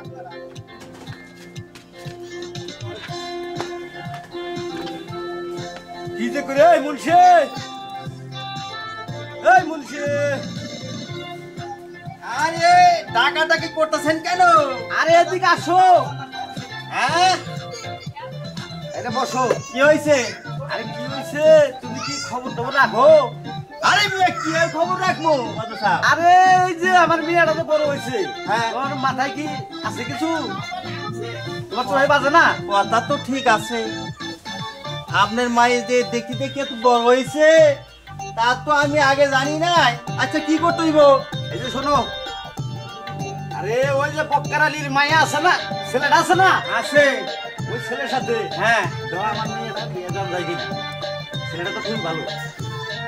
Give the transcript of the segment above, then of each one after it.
কি যে করে এই মুন্সি, এই মুন্সি, আরে ডাকাডাকি করতেছেন কেন? আরে এদিকে আসো। হ্যাঁ এটা বসো। কি হয়েছে? আরে কি হয়েছে? তুমি কি খবর টবর রাখো? আরে মিয়া কি আর খবর রাখবো? আরে এই যে আমার মিয়াটা তো বড় হয়েছে। হ্যাঁ তোমার মাথায় কি আছে কিছু? তোমার চোখে বাজে না? কথা তো ঠিক আছে, আপনার মায়ের যে দেখি দেখি এত বড় হয়েছে তা তো আমি আগে জানি নাই। আচ্ছা কি করতে হইব? এই যে শোনো, আরে ওই যে বক্কারালির মায়া আছে না, ছেলেটা আছে না? আছে। ওই ছেলের সাথে হ্যাঁ আমার মেয়েটা বিয়ে দেওয়া যায় কিনা? ছেলেটা তো খুব ভালো।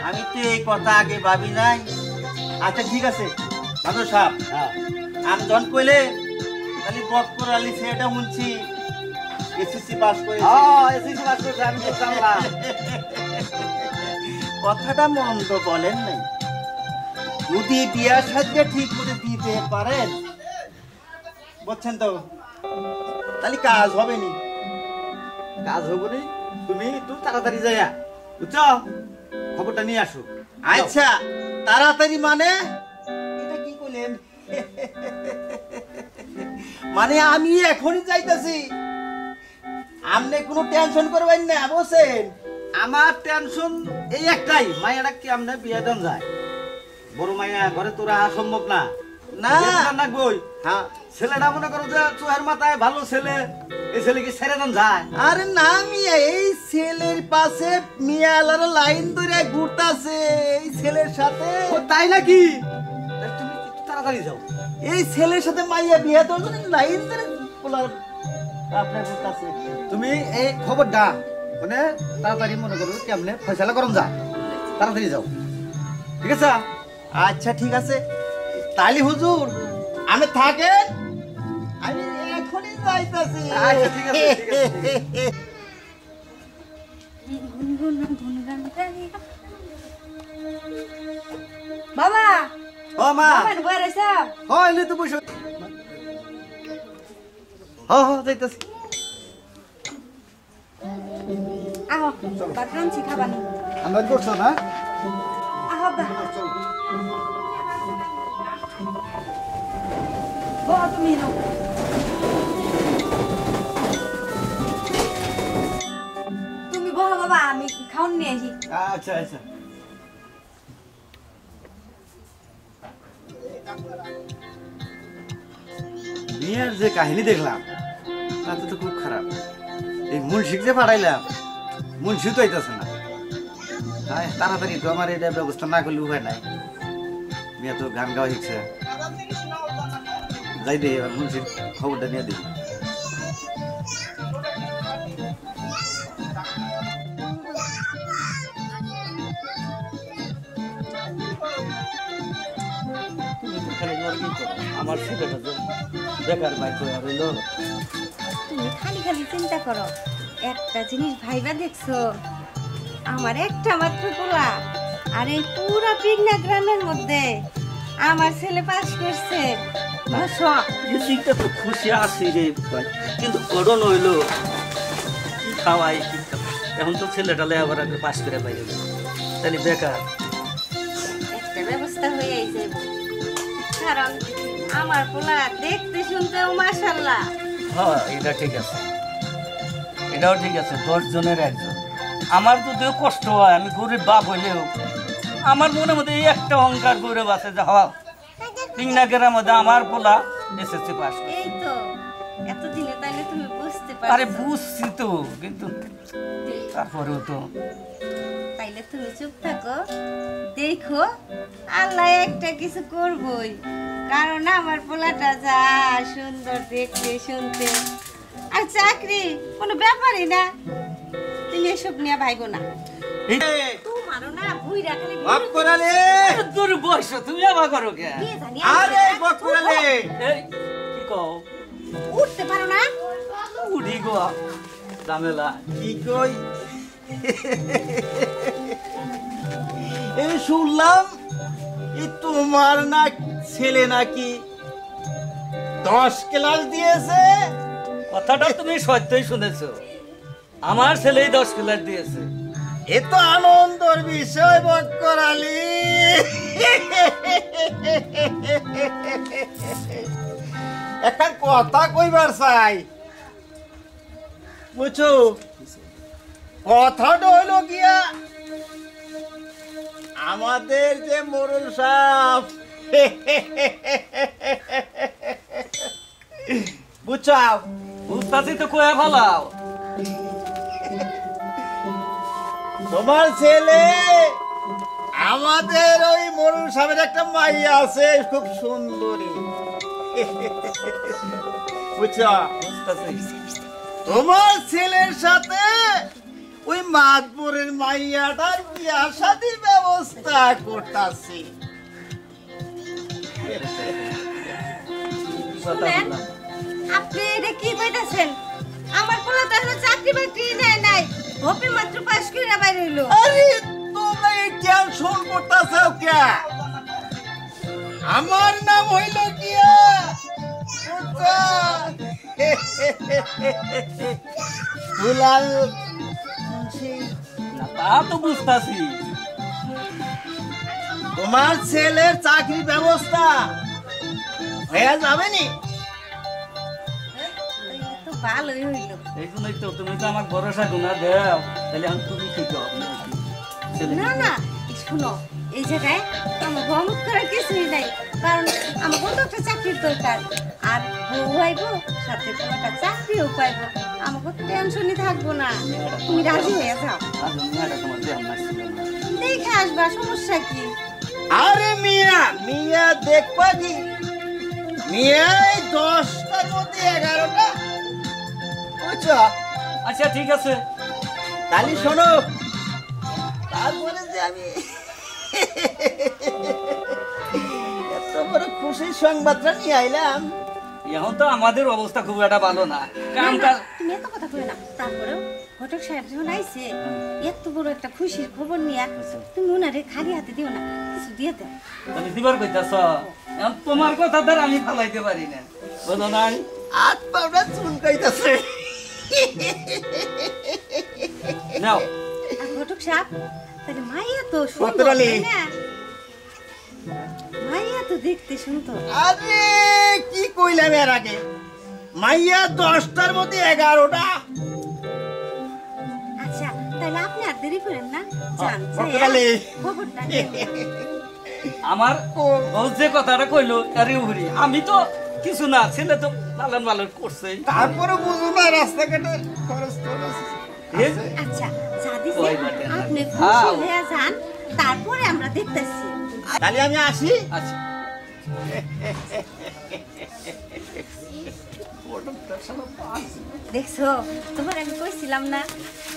আমি তো এই কথা আগে ভাবি নাই। আচ্ছা ঠিক আছে মাদর সাহেব, আমি যখন কইলে তাহলে বক্কারালি ছেলেটা শুনছি এসএসসি পাস করেছে। হ্যাঁ এসএসসি পাস করেছে, আমি জানলাম। কথাটা মন্দ বলেন নাই। যদি বিয়ার সাথে ঠিক করে দিতে পারেন বুঝছেন তো, তাহলে কাজ হবে নি। কাজ হবে নি, তুমি একটু তাড়াতাড়ি যাইয়া বুঝছো খবরটা নিয়ে আসো। আচ্ছা তাড়াতাড়ি মানে এটা কি করলেন? মানে আমি এখনই যাইতেছি, আপনি কোনো টেনশন করবেন না বুঝছেন? আমার টেনশন এই একটাই, মায়াটা কি আপনি বিয়ে দেন যায়? বড় মায়া ঘরে তোরা সম্ভব না। না না বই হ্যাঁ ছেলেটা মনে করো যে চোহের মাথায় ভালো ছেলে, এই ছেলে কি ছেড়ে দেন যায়? আরে না মিয়া, এই ছেলের পাশে মিয়ালার লাইন ধরে ঘুরতাছে এই ছেলের সাথে। ও তাই নাকি? তুমি একটু তাড়াতাড়ি যাও। এই ছেলের সাথে মাইয়া বিয়ে দেওয়ার জন্য লাইন ধরে পোলার আপনার ঘুরতাছে। তুমি এই খবরটা মানে তাড়াতাড়ি মনে করো কেমনে ফয়সালা করুন যায়, তাড়াতাড়ি যাও ঠিক আছে? আচ্ছা ঠিক আছে তাইলে হুজুর আমি থাকেন, আমি এখনই যাইতাছি। আচ্ছা ঠিক আছে ঠিক আছে। বাবা ও মা বই রইছো? হয় লে তো বসো। হ্যাঁ হ্যাঁ যাইতাছি। আহো বাথরুম শিখাবানি আমরা করছো না? আহো বা বো তুমি নো তুমি বো বাবা, আমি খাওন নিয়ে আসি। আচ্ছা আচ্ছা। বিয়ের যে কাহিনী দেখলাম তাতে তো খুব খারাপ। এই মুন্সিক যে পাঠাইলাম, মুন্সি তো আইতাছে না। তাড়াতাড়ি তো আমার এটা ব্যবস্থা না করলে উপায় নাই। মেয়ে তো গান গাওয়া শিখছে, যাই দে এবার মুন্সির খবরটা নিয়ে দিই। আমার ছেলেটা যে বেকার বাইক রইল। তুমি খালি খালি চিন্তা করো, একটা জিনিস ভাইবা দেখছো, আমার একটা মাত্র পোলা, আর এই পুরা পিগনা গ্রামের মধ্যে আমার ছেলে পাস করছে। চিন্তা তো খুশি আছি রে ভাই, কিন্তু করণ হইল কি খাওয়াই কি এখন তো ছেলেটা আবার পাস করে বাইরে তাহলে বেকার। একটা ব্যবস্থা হয়ে যাবে, কারণ আমার পোলা দেখতে শুনতেও মাশাআল্লাহ। হ্যাঁ এটা ঠিক আছে, এটাও ঠিক আছে, 10 জনের একজন। আমার যদিও কষ্ট হয়, আমি গরিব বাপ হইলেও আমার মনে মধ্যে এই একটা অহংকার গৌরব আছে যে হওয়া পিংনাগের মধ্যে আমার পোলা এসএসসি পাস। এই তো এতদিনে তাইলে তুমি বুঝতে পারছো। আরে বুঝছি তো, কিন্তু তারপরেও তো। তাইলে তুমি চুপ থাকো, দেখো আল্লাহ একটা কিছু করবই, কারণ আমার পোলাটা যা সুন্দর দেখতে শুনতে, আর চাকরি কোনো ব্যাপারই না। তুমি এসব নিয়ে ভাইবো না। তোমারও না বুইরা খালি বক্করালি তোর বয়স তুমি আবার করো কে? বিয়ে জানি আরে বক্করালি এই কি কও? উঠতে পারো না? উঠি গো ঝামেলা কি কই? এই শুনলাম এই তোমার না ছেলে নাকি? 10 ক্লাস দিয়েছে। কথাটা তুমি সত্যই শুনেছো, আমার ছেলেই 10 ক্লাস দিয়েছে। এ তো আনন্দের বিষয় বক্কর আলী। একটা কথা কইবার চাই, বুঝছো? কথাটা হইল গিয়া আমাদের যে মোরল সাহেব, বুঝছো? বুঝতাছি তো, কয়ে ফেলাও। তোমার ছেলে আমাদের ওই মোরল সাহেবের একটা মাইয়া আছে, খুব সুন্দরী, বুঝছো? বুঝতাছি। তোমার ছেলের সাথে ওই মাতবরের মাইয়াটার বিয়া শাদীর ব্যবস্থা করতাছি। শুনেন, আপনি এটা কি কইতাছেন? আমার পোলা তো এখনো চাকরি বাকরি নেয় নাই, হপি মাত্র পাস করে বাইরে হইলো। আরে তোমরা এই টেনশন করতাছো কে? আমার নাম হইল কিয়া দুলাল মুন্সি। না, তা তো বুঝতাছি। তোমার ছেলের চাকরির ব্যবস্থা হয়ে যাবে নি? তো ভালোই হইলো। এই জন্যই তো তুমি তো আমার ভরসা গুণা দেও, তাহলে আমি তুমি ঠিক হবে না না, শুনো, এই জায়গায় আমার গমত করার কিছুই নাই, কারণ আমাকে তো একটা চাকরির দরকার, আর বউ হইব সাথে একটা চাকরিও পাইব, আমাকে টেনশনই থাকবো না। তুমি রাজি হয়ে যাও, তোমার দেহ নাচছিল না। দেখে আসবা, সমস্যা কি? আরে মিয়া মিয়া দেখবা কি মিয়া, এই 10টার মধ্যে 11টা, বুঝছো? আচ্ছা ঠিক আছে, তাহলে শোনো, তারপরে যে আমি এত বড় খুশির সংবাদটা নিয়ে আইলাম। এখন তো আমাদের অবস্থা খুব একটা ভালো না, কামটা। তুমি এত কথা কই না, তারপরেও ঘটক সাহেব যখন আইছে এত বড় একটা খুশির খবর নিয়ে, তুমি ওনারে খালি হাতে দিও না, কিছু দিয়ে দাও। তুমি দিবার কইতাছ, এখন তোমার কথা দ্বারা আমি ফালাইতে পারি না, বলো নাই? হাত পাউডা চুলকাইতাছে। নাও। আর ঘটক সাহেব, তাহলে মাইয়া তো সুন্দর, কতরালি? তাই না? মাইয়া তো দেখতে সুন্দর। আরে কি কইলাম এর আগে, মাইয়া 10টার মধ্যে 11টা। আচ্ছা, তাহলে আপনি আর দেরি করেন না, যান কতরালি? খবরটা নিয়ে। আমার বউ যে কথাটা কইলো আরে উহরি, আমি তো কিছু না, ছেলে তো লালন পালন করছে। তারপরে বুঝো না রাস্তাঘাটে খরচ খরচ। আচ্ছা, যা দিছে ওই বাটে না। আপনি হ্যাঁ। খুশি হয়ে যান, তারপরে আমরা দেখতেছি। তাহলে আমি আসি। আচ্ছা, দেখছো, তোমার আমি কইছিলাম না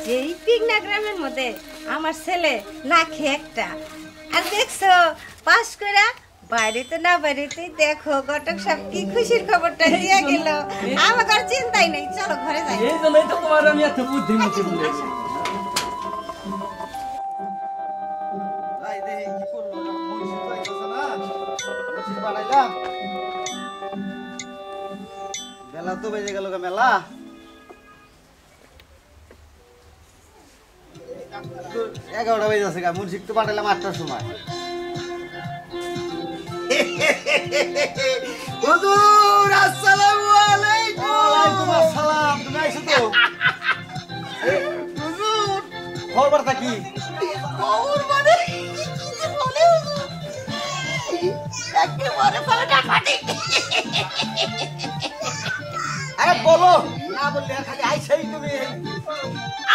যে এই পিগনা গ্রামের মধ্যে আমার ছেলে লাখে একটা, আর দেখছো পাস কইরা বাইরেতে না বাইরেতেই দেখো ঘটক সাহেব কি খুশির খবরটা দিয়ে গেল, আমাকে আর চিন্তাই নেই, চলো ঘরে যাই। এই জন্যই তো তোমার আমি এত বুদ্ধিমতী বলেছি। ভাই দেখি কি করলো, মুন্সি তো আইতাছে না, মুন্সি বাড়াইলাম। বেলা তো বেজে গেল গো, মেলা 11টা বেজে আছে গা, মুন্সি তো পাঠাইলাম 8টার সময়। হুজুর আসসালামু আলাইকুম। ওয়ালাইকুম আসসালাম, তুমি আইছো তো? হুজুর খবরটা কি? খবর মানে কি যে বলে হুজুর, একেবারে ফাটাফাটি। আরে বলো না, বললে খালি আইছাই তুমি।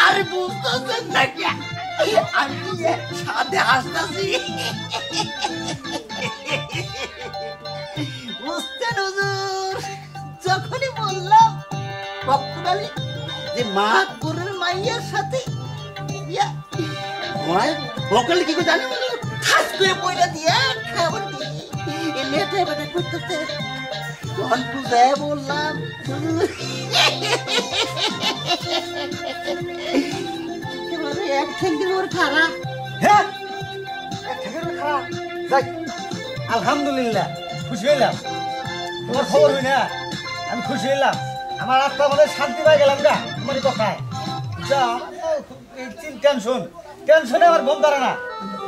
আরে বুঝতেছেন না কি, আমি সাথে হাসতাছি। বুঝছেন হুজুর, যখনই বললাম বক্তব্য যে মাতবরের মাইয়ার সাথে বকল কি জানি ঠাস করে পয়লা দিয়া খাবার দিয়ে লেটে বেটা করতেছে, তখন বুঝায় বললাম এক ঠেঙ্গের ওর খারাপ। হ্যাঁ, এক ঠেঙ্গের ওর খারাপ। যাই আলহামদুলিল্লাহ, খুশি হইলাম। তোমার খবর হই না? আমি খুশি হইলাম, আমার আত্মা আমাদের শান্তি পাই গেলাম গা তোমারই কথায়। যা এই টেনশনে আমার ঘুম ধরে না।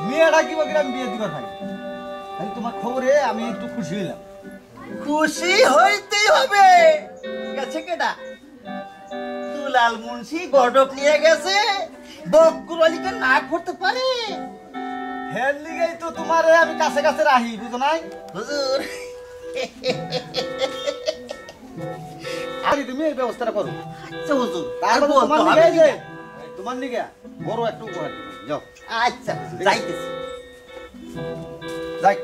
মেয়ে ডাকিব কিনা আমি বিয়ে দিবার ভাই, আমি তোমার খবরে আমি একটু খুশি হইলাম। খুশি হইতেই হবে। গেছে কেডা? দুলাল মুন্সি গডক নিয়ে গেছে, বকুল আলীকে না করতে পারে। হের লিগেই তো তোমারে আমি কাছে কাছে রাহি, বুঝো নাই হুজুর? আরে তুমি এই ব্যবস্থাটা করো। আচ্ছা হুজুর, তারপর তোমার নিগে বড় একটা উপহার দিবো, যাও। আচ্ছা যাইতেছি। যাক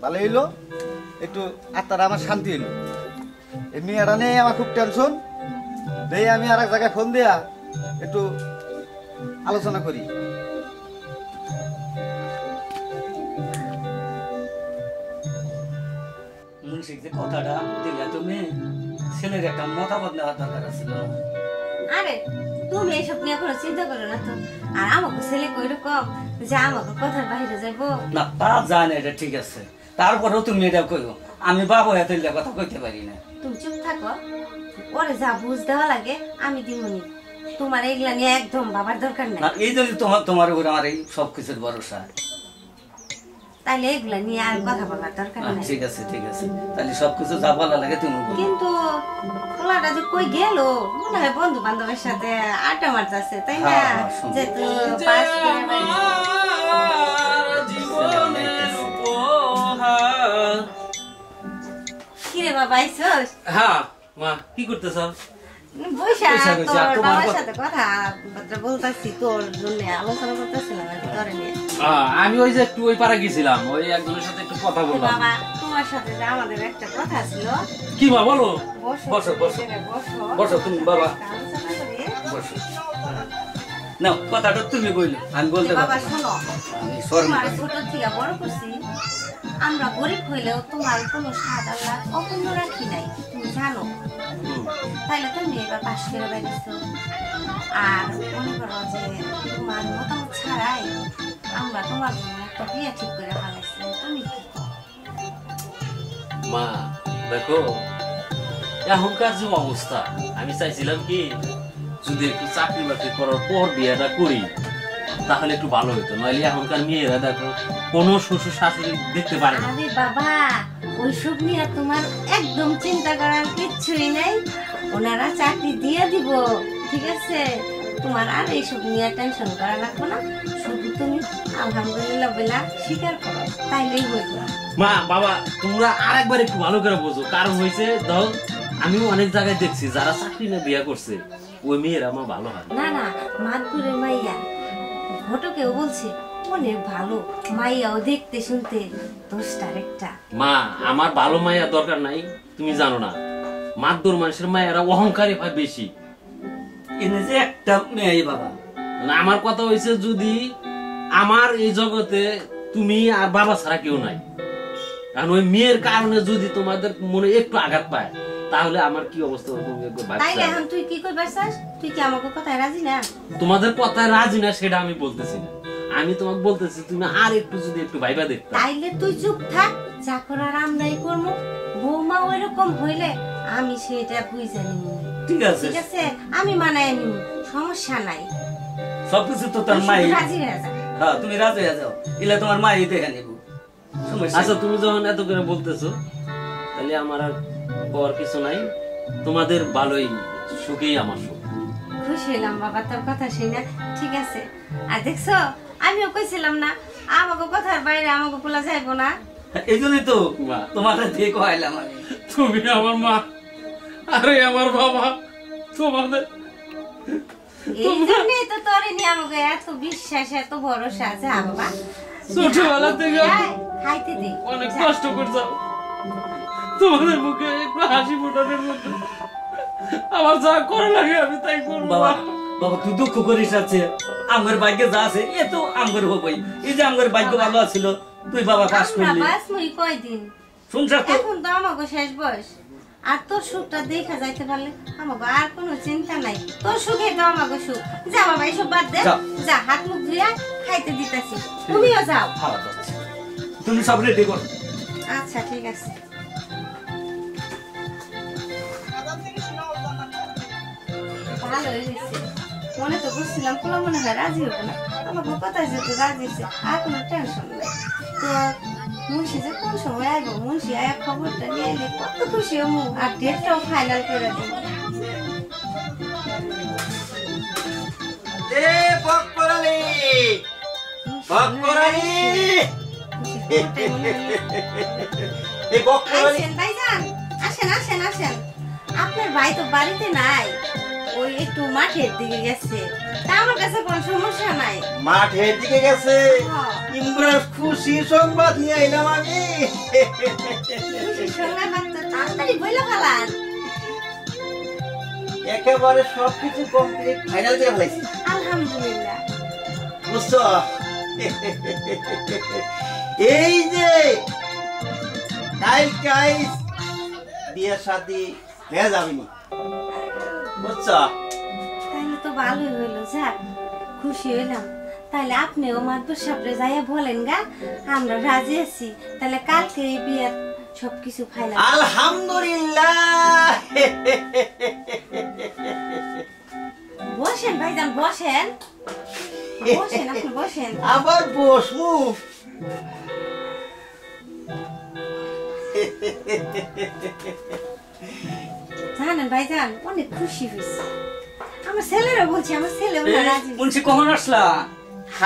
ভালো হইলো, একটু আত্মাটা আমার শান্তি হইলো। এই মেয়েটা নিয়ে আমার খুব টেনশন। দেই আমি আর এক জায়গায় ফোন দিয়া একটু আলোচনা করি। মুন্সিক যে কথাটা দিলে তুমি, ছেলের একটা মতামত নেওয়ার দরকার ছিল। আরে তুমি এইসব নিয়ে কোনো চিন্তা করো না তো। আর আমাকে ছেলে কইরকম যে আমাকে কথার বাইরে যাইবো না, তা জানে, এটা ঠিক আছে। তারপরেও তুমি এটা কইও, আমি বাবু এত কথা কইতে পারি না। তুমি চুপ থাকো, ওরে যা বুঝ দেওয়া লাগে আমি দিমুনি। তোমার এগুলা নিয়ে একদম বাবার দরকার নাই। এই যদি তোমার উপর আমার এই সবকিছুর ভরসা, তাইলে এগুলা নিয়ে আর কথা বলার দরকার নাই। ঠিক আছে ঠিক আছে, তাহলে সবকিছু যা বলা লাগে তুমি বলো। কিন্তু পোলাটা যে কই গেল, মনে হয় বন্ধু বান্ধবের সাথে আড্ডা মারতেছে, তাই না? যে তুই পাস করে বাড়ি কি রে বাবা আইছস? হ্যাঁ মা, কি করতেছ? বইসা তোর বাবার সাথে কথা বলতাছি, তোর জন্য আলোচনা করতেছিলাম আর কি তোরে নিয়ে। আমি ওই যে একটু ওই পাড়া গেছিলাম, ওই একজনের সাথে একটু কথা বললাম। বাবা তোমার সাথে যে আমাদের একটা কথা ছিল। কি মা বলো? বসো বসো বসো বসো বসো তুমি বাবা, আলোচনা করি। বসো। না কথাটা তুমি বললে আমি বলতে বাবা পারবো না। শোনো, আমি শরম তোমার করি। ছোট থেকে বড় করছি, আমরা গরিব হইলেও তোমার কোনো স্বাদ আল্লাহ অপূর্ণ রাখি নাই, তুমি জানো। তাইলে তুমি এবার পাশ করে বেরিয়েছো। আর মনে করো যে তোমার মতামত ছাড়াই আমরা তোমার জন্য একটা বিয়ে ঠিক করে ফেলাইছি, তুমি কি কও? মা দেখো, এখনকার যে অবস্থা, আমি চাইছিলাম কি যদি একটু চাকরি বাকরি করার পর বিয়েটা করি তাহলে একটু ভালো হতো। নইলে এখনকার মেয়েরা দেখো কোনো শ্বশুর শাশুড়ি দেখতে পারে না। আরে বাবা, ওইসব নিয়ে তোমার একদম চিন্তা করার কিচ্ছুই নাই। ওনারা চাকরি দিয়ে দিব, ঠিক আছে? তোমার আর এইসব নিয়ে টেনশন করা লাগবে না। শুধু তুমি আলহামদুলিল্লাহ বলে স্বীকার করো, তাইলেই হইব। মা বাবা, তোমরা আর একবার একটু ভালো করে বোঝো। কারণ হয়েছে দাও, আমিও অনেক জায়গায় দেখছি যারা চাকরি না বিয়ে করছে ওই মেয়েরা আমার ভালো হয় না। না মাদপুরের মাইয়া ঘটকেও বলছে অনেক ভালো, মাইয়াও দেখতে শুনতে দোষটার একটা। মা আমার ভালো মায়া দরকার নাই, তুমি জানো না মাদুর মানুষের মায়েরা অহংকারী হয় বেশি। এনে যে একটা মেয়ে বাবা, না আমার কথা হয়েছে যদি আমার এই জগতে তুমি আর বাবা ছাড়া কেউ নাই, কারণ ওই মেয়ের কারণে যদি তোমাদের মনে একটু আঘাত পায় তাহলে আমার কি অবস্থা হবে তুমি একবার ভাবতে তাইলে হবে। এখন তুই কি কইবার চাস? তুই কি আমাকে কথায় রাজি না? তোমাদের কথায় রাজি না সেটা আমি বলতেছি না, আমি তোমাকে বলতেছি তুমি আর একটু যদি একটু ভাইবা দেখতে। তাইলে তুই চুপ থাক, যা করার আমরাই করবো। বৌমা ওইরকম হইলে আমি সেটা বুঝে নিব, ঠিক আছে ঠিক আছে? আমি মানায় নিব, সমস্যা নাই। সবকিছু তো তোর তুই মাই। শুধু রাজি হয়ে যা। হ্যাঁ তুমি রাজি হয়ে যাও, এলে তোমার মাই দেখে নিব। আচ্ছা তুমি যখন এত করে বলতেছো তাহলে আমার আর পর কিছু নাই, তোমাদের ভালোই সুখেই আমার সুখ। খুশি হলাম বাবা তোর কথা শুনে, ঠিক আছে? আর দেখছো আমিও কইছিলাম না আমাকে কথার বাইরে আমাকে পোলা যাইবো না। এই জন্যই তো মা। তোমার দিয়ে কইলাম আমি। তুমি আমার মা, আরে আমার বাবা, তোমাদের এই জন্যই তো তোরে নিয়ে আমাকে এত বিশ্বাস, এত ভরসা। যা বাবা, ছোটবেলা থেকে যাই, খাইতে দে। অনেক যা। কষ্ট করছো, তোমাদের মুখে একটু হাসি ফোটানোর মতো আমার যা করা লাগে আমি তাই করবো। বাবা বাবা তুই দুঃখ করিস, আছে আমার ভাগ্যে যা আছে এ তো আমার হবই। এই যে আমার ভাগ্য ভালো আছিল, তুই বাবা পাস আমরা করলি। বাস মুই কয়দিন, শুনছাস তো? এখন তো আমাকে শেষ বয়স। আর তোর সুখটা দেখা যাইতে পারলে আমাকে আর কোনো চিন্তা নাই। তোর সুখে তো আমাকে সুখ। যা বাবা এইসব বাদ দে, যাও। যা হাত মুখ ধুইয়া খাইতে দিতেছি, তুমিও যাও। খাওয়া যাচ্ছে, তুমি সব রেডি করো। আচ্ছা ঠিক আছে। ভালো হয়েছে মনে তো করছিলাম পোলা মনে হয় রাজি হবে না আমার কথায় যেহেতু রাজি হয়েছে আর কোনো টেনশন নেই তো মুন্সি যে কোন সময় আইব মুন্সি আয়া খবরটা নিয়ে এলে কত খুশি হবো আর ডেটটাও ফাইনাল করে দেবো এ বকরালি বকরালি এ বকরালি আসেন ভাইজান আসেন আসেন আসেন আপনার ভাই তো বাড়িতে নাই ওই একটু মাঠের দিকে গেছে তা আমার কাছে কোনো সমস্যা নাই মাঠের দিকে গেছে হ্যাঁ। ইমরান খুশি সংবাদ নিয়ে আইলাম আমি খুশির সঙ্গে মাত্র তাড়াতাড়ি বইলা ফেলান একেবারে সবকিছু কমপ্লিট ফাইনাল করে ফেলাইছি আলহামদুলিল্লাহ বুঝছো এই যে কাইস বিয়ে শাদি হয়ে যাবেনি বুঝছো তাহলে তো ভালোই হইলো যাক খুশি হইলাম তাহলে আপনিও মাদুর সাপড়ে যাইয়া বলেন গা আমরা রাজি আছি তাহলে কালকে এই বিয়ের সবকিছু ফাইনাল আলহামদুলিল্লাহ বসেন ভাইজান বসেন বসেন আপনি বসেন আবার বসবো জানেন ভাইজান অনেক খুশি হয়েছে আমার ছেলেরা বলছে আমার ছেলেও না রাজি মুন্সি কখন আসলা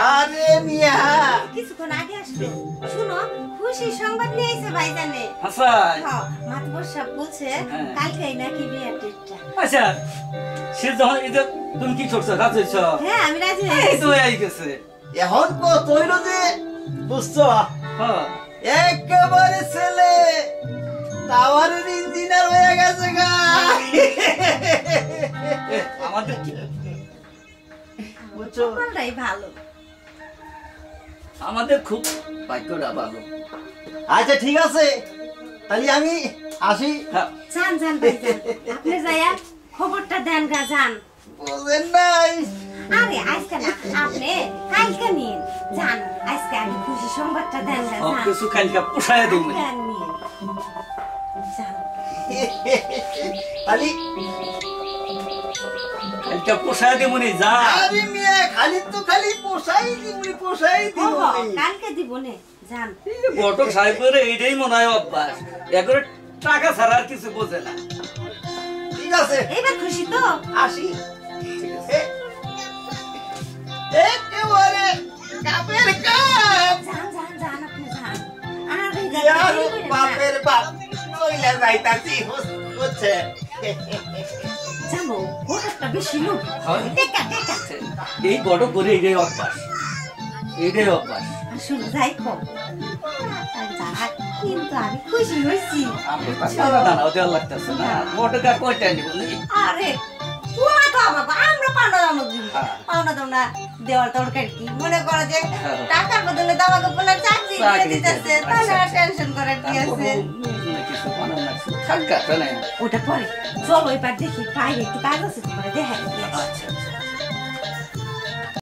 আরে মিয়া কিছুক্ষণ আগে আসবে শুনো খুশি সংবাদ নিয়ে আইছে ভাইজানে হাসাই হ্যাঁ মাতবর সাহেব বলছে হ্যাঁ। কালকেই নাকি বিয়ের ডেটটা আচ্ছা সে যখন এই যে তুমি কি করছো রাজি হইছো হ্যাঁ আমি রাজি এই হয়েছি তো এই গেছে এখন কত হইল যে বুঝছো হ্যাঁ একেবারে ছেলে টাওয়ারের ইঞ্জিনিয়ার হয়ে গেছে গা আমাদের কি বুঝছো কপালটাই ভালো আমাদের খুব ভাগ্যটা ভালো আচ্ছা ঠিক আছে তাহলে আমি আসি হ্যাঁ যান যান ভাইজান আপনি যাইয়া খবরটা দেন গা যান বুঝেন নাই আরে আজকে না আপনি কালকে নিন যান আজকে আগে খুশি সংবাদটা দেন গা সব যান কিছু কালকে পোষায় দিব আজকে আর নিন যান খালি কালকে পোষায় দিব নি যা আরে মিয়া খালি তো খালি পোষাই দিবি ও কালকে দিব নে যান বটক সাহেবের এইটাই মনে হয় অভ্যাস একবারে টাকা ছাড়া আর কিছু বোঝে না ঠিক আছে এবার খুশি তো আসি একেবারে কাপের কাপ যান যান যান আপনি যান আরে ইয়ার বাপের বাপ চইলা যাইতাছি হচ্ছে জানো ওটা বেশি লোক হয়। টেকা টেকা এই বটক করে এইটাই অভ্যাস এইটাই অভ্যাস আসলে যাই কম যাক কিন্তু আমি খুশি হয়েছি আমি পাঁচটা দানাও দেওয়ার লাগতেছে না বটক আর কয়টা নিব নি আরে ওরা তো আমাকে আমরা পাওনা দাম দিব হ্যাঁ। পাওনা দাম না দেওয়ার দরকার কি মনে করো যে হ্যাঁ। টাকার বদলে দামাকে পোলার চাকরি দিয়ে চাকরি দিতেছে দিয়ে দিবে, তাহলে আর আচ্ছা। টেনশন করার কি আছে কিছু বানান লাগছে থাকা না ওটা পরে চলো এবার দেখি বাইরে একটু কাজ আছে তোমার দেখা আচ্ছা আচ্ছা